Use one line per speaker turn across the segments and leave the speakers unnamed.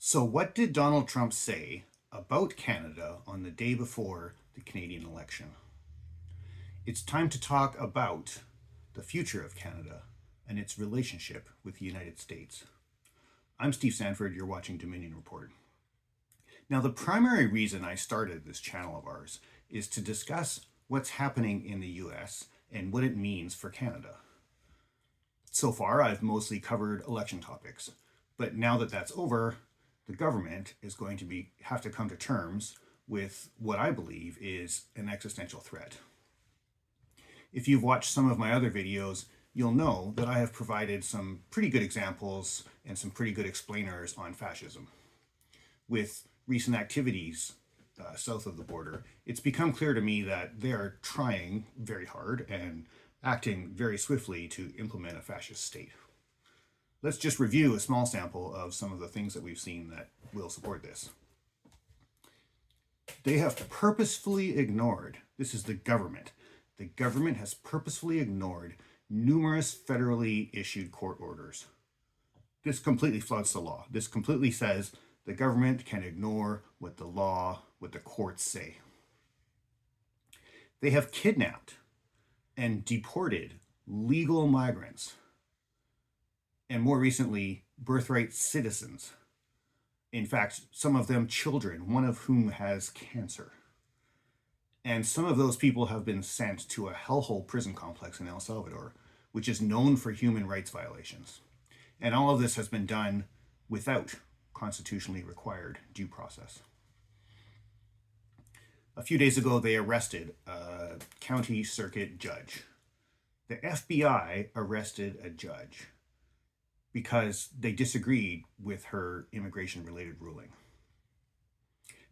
So, what did Donald Trump say about Canada on the day before the Canadian election? It's time to talk about the future of Canada and its relationship with the United States. I'm Steve Sandford, you're watching Dominion Report. Now, the primary reason I started this channel of ours is to discuss what's happening in the US and what it means for Canada. So far, I've mostly covered election topics, but now that that's over, the government is going to have to come to terms with what I believe is an existential threat. If you've watched some of my other videos, you'll know that I have provided some pretty good examples and some pretty good explainers on fascism. With recent activities south of the border, it's become clear to me that they are trying very hard and acting very swiftly to implement a fascist state. Let's just review a small sample of some of the things that we've seen that will support this. They have purposefully ignored, this is the government has purposefully ignored numerous federally issued court orders. This completely flouts the law. This completely says the government can ignore what the courts say. They have kidnapped and deported legal migrants, and more recently, birthright citizens. In fact, some of them children, one of whom has cancer. And some of those people have been sent to a hellhole prison complex in El Salvador, which is known for human rights violations. And all of this has been done without constitutionally required due process. A few days ago, they arrested a county circuit judge. The FBI arrested a judge because they disagreed with her immigration-related ruling.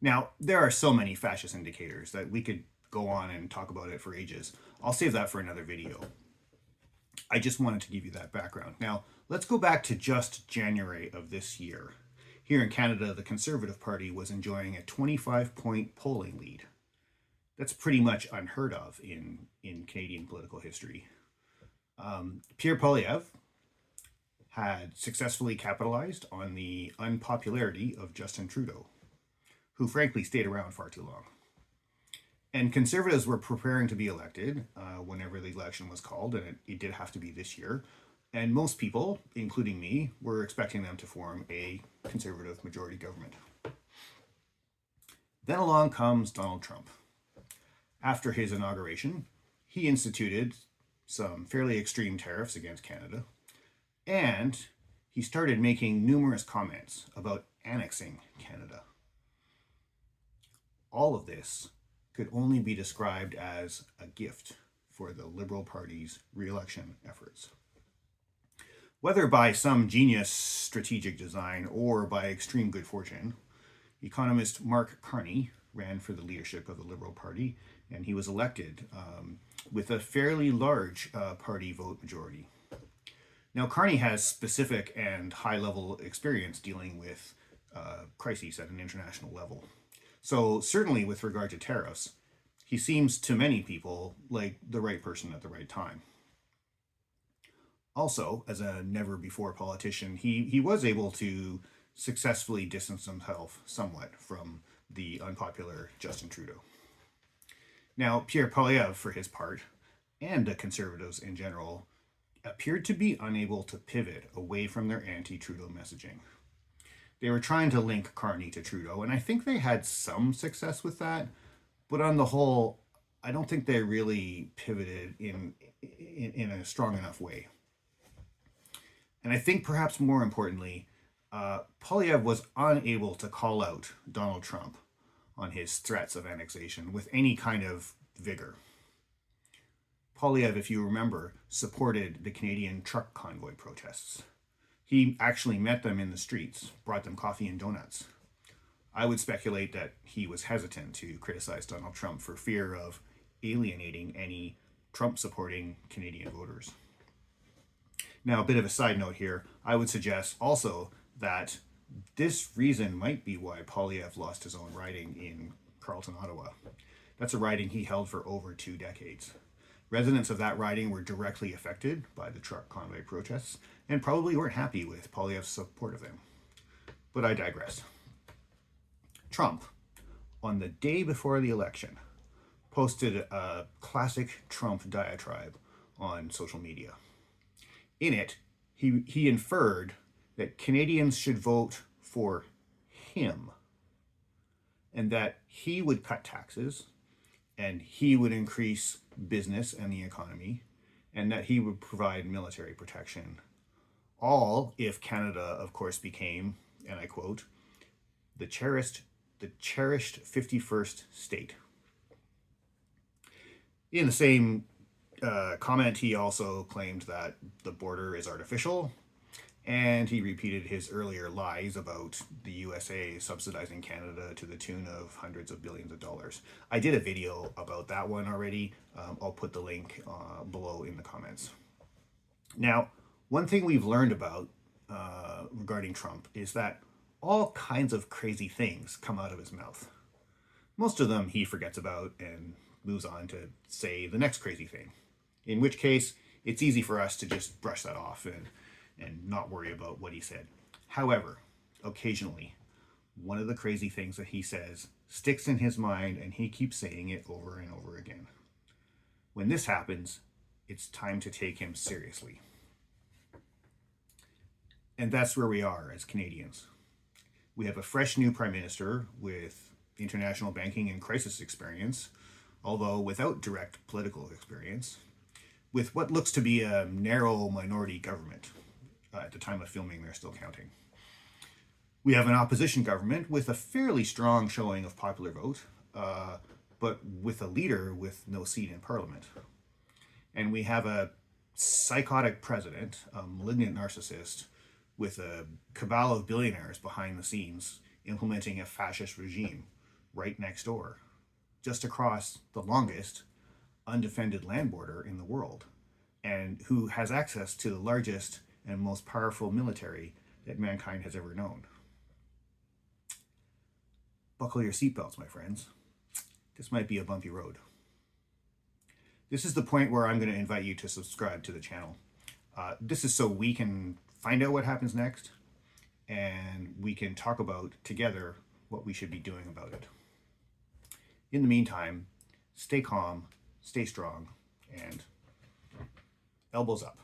Now, there are so many fascist indicators that we could go on and talk about it for ages. I'll save that for another video. I just wanted to give you that background. Now, let's go back to just January of this year. Here in Canada, the Conservative Party was enjoying a 25-point polling lead. That's pretty much unheard of in Canadian political history. Pierre Poilievre had successfully capitalized on the unpopularity of Justin Trudeau, who frankly stayed around far too long. And Conservatives were preparing to be elected whenever the election was called, and it did have to be this year. And most people, including me, were expecting them to form a Conservative majority government. Then along comes Donald Trump. After his inauguration, he instituted some fairly extreme tariffs against Canada, and he started making numerous comments about annexing Canada. All of this could only be described as a gift for the Liberal Party's re-election efforts. Whether by some genius strategic design or by extreme good fortune, economist Mark Carney ran for the leadership of the Liberal Party, and he was elected with a fairly large party vote majority. Now, Carney has specific and high-level experience dealing with crises at an international level. So certainly with regard to tariffs, he seems to many people like the right person at the right time. Also, as a never-before politician, he was able to successfully distance himself somewhat from the unpopular Justin Trudeau. Now, Pierre Poilievre, for his part, and the Conservatives in general, appeared to be unable to pivot away from their anti-Trudeau messaging. They were trying to link Carney to Trudeau, and I think they had some success with that, but on the whole, I don't think they really pivoted in a strong enough way. And I think perhaps more importantly, Poilievre was unable to call out Donald Trump on his threats of annexation with any kind of vigor. Poilievre, if you remember, supported the Canadian truck convoy protests. He actually met them in the streets, brought them coffee and donuts. I would speculate that he was hesitant to criticize Donald Trump for fear of alienating any Trump-supporting Canadian voters. Now, a bit of a side note here, I would suggest also that this reason might be why Poilievre lost his own riding in Carleton, Ottawa. That's a riding he held for over 2 decades. Residents of that riding were directly affected by the truck convoy protests and probably weren't happy with Poilievre's support of them. But I digress. Trump, on the day before the election, posted a classic Trump diatribe on social media. In it, he inferred that Canadians should vote for him and that he would cut taxes and he would increase business and the economy and that he would provide military protection. All if Canada, of course, became, and I quote, the cherished 51st state. In the same comment, he also claimed that the border is artificial, and he repeated his earlier lies about the USA subsidizing Canada to the tune of hundreds of billions of dollars. I did a video about that one already. I'll put the link below in the comments. Now, one thing we've learned about regarding Trump is that all kinds of crazy things come out of his mouth. Most of them he forgets about and moves on to say the next crazy thing, in which case it's easy for us to just brush that off and not worry about what he said. However, occasionally, one of the crazy things that he says sticks in his mind and he keeps saying it over and over again. When this happens, it's time to take him seriously. And that's where we are as Canadians. We have a fresh new Prime Minister with international banking and crisis experience, although without direct political experience, with what looks to be a narrow minority government. At the time of filming, they're still counting. We have an opposition government with a fairly strong showing of popular vote, but with a leader with no seat in parliament. And we have a psychotic president, a malignant narcissist, with a cabal of billionaires behind the scenes implementing a fascist regime right next door, just across the longest undefended land border in the world, and who has access to the largest and most powerful military that mankind has ever known. Buckle your seatbelts, my friends. This might be a bumpy road. This is the point where I'm going to invite you to subscribe to the channel. This is so we can find out what happens next, and we can talk about together what we should be doing about it. In the meantime, stay calm, stay strong, and elbows up.